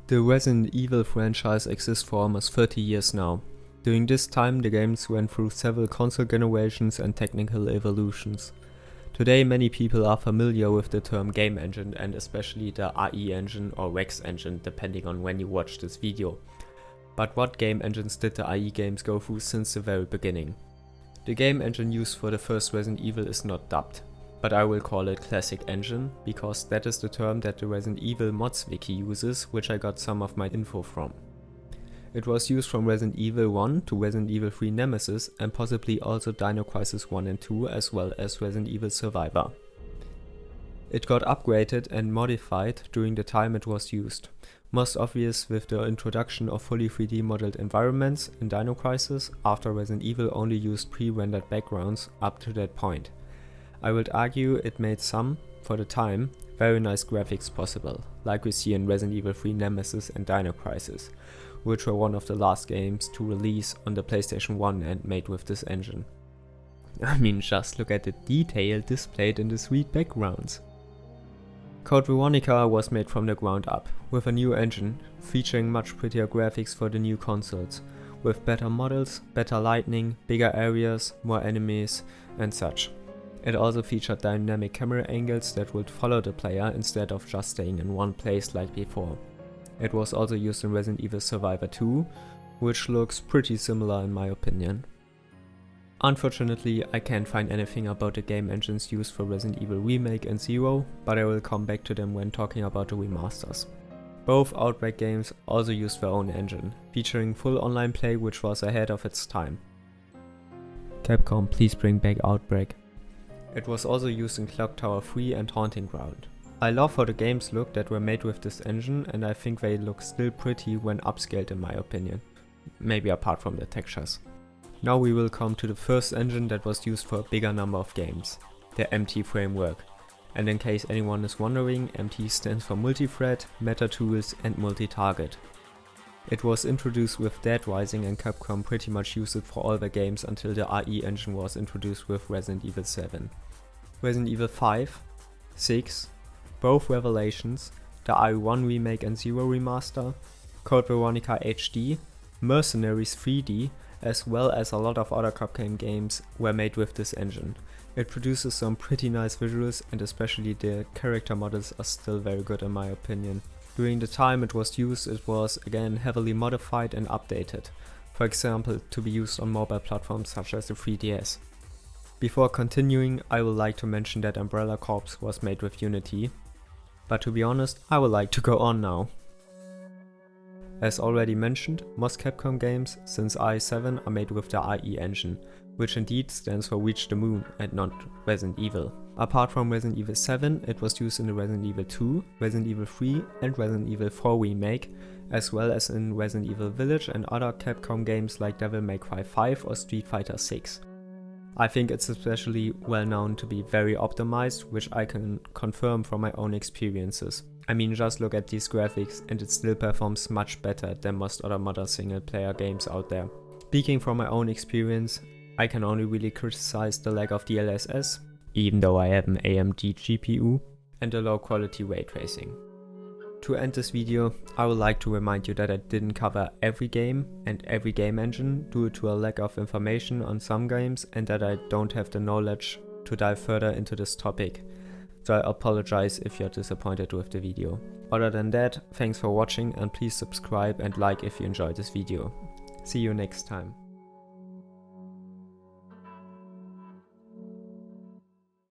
The Resident Evil franchise exists for almost 30 years now. During this time, the games went through several console generations and technical evolutions. Today, many people are familiar with the term game engine and especially the RE engine or Rex engine, depending on when you watch this video. But what game engines did the IE games go through since the very beginning? The game engine used for the first Resident Evil is not dubbed, but I will call it Classic Engine, because that is the term that the Resident Evil mods wiki uses, which I got some of my info from. It was used from Resident Evil 1 to Resident Evil 3 Nemesis and possibly also Dino Crisis 1 and 2 as well as Resident Evil Survivor. It got upgraded and modified during the time it was used, most obvious with the introduction of fully 3D modeled environments in Dino Crisis after Resident Evil only used pre-rendered backgrounds up to that point. I would argue it made some, for the time, very nice graphics possible, like we see in Resident Evil 3 Nemesis and Dino Crisis, which were one of the last games to release on the PlayStation 1 and made with this engine. I mean, just look at the detail displayed in the sweet backgrounds. Code Veronica was made from the ground up, with a new engine, featuring much prettier graphics for the new consoles, with better models, better lighting, bigger areas, more enemies, and such. It also featured dynamic camera angles that would follow the player instead of just staying in one place like before. It was also used in Resident Evil Survivor 2, which looks pretty similar in my opinion. Unfortunately, I can't find anything about the game engines used for Resident Evil Remake and Zero, but I will come back to them when talking about the remasters. Both Outbreak games also used their own engine, featuring full online play which was ahead of its time. Capcom, please bring back Outbreak. It was also used in Clock Tower 3 and Haunting Ground. I love how the games look that were made with this engine, and I think they look still pretty when upscaled in my opinion. Maybe apart from the textures. Now we will come to the first engine that was used for a bigger number of games, the MT framework. And in case anyone is wondering, MT stands for Multi-Thread, Meta Tools and Multi-Target. It was introduced with Dead Rising and Capcom pretty much used it for all their games until the RE engine was introduced with Resident Evil 7. Resident Evil 5, 6, both Revelations, the RE1 remake and Zero remaster, Code Veronica HD, Mercenaries 3D, as well as a lot of other Capcom games were made with this engine. It produces some pretty nice visuals and especially the character models are still very good in my opinion. During the time it was used, it was again heavily modified and updated, for example to be used on mobile platforms such as the 3DS. Before continuing, I would like to mention that Umbrella Corps was made with Unity, but to be honest, I would like to go on now. As already mentioned, most Capcom games since RE7 are made with the RE engine, which indeed stands for Reach the Moon and not Resident Evil. Apart from Resident Evil 7, it was used in the Resident Evil 2, Resident Evil 3 and Resident Evil 4 remake, as well as in Resident Evil Village and other Capcom games like Devil May Cry 5 or Street Fighter 6. I think it's especially well known to be very optimized, which I can confirm from my own experiences. I mean, just look at these graphics and it still performs much better than most other modern single player games out there. Speaking from my own experience, I can only really criticize the lack of DLSS, even though I have an AMD GPU, and the low quality ray tracing. To end this video, I would like to remind you that I didn't cover every game and every game engine due to a lack of information on some games and that I don't have the knowledge to dive further into this topic. So I apologize if you're disappointed with the video. Other than that, thanks for watching and please subscribe and like if you enjoyed this video. See you next time.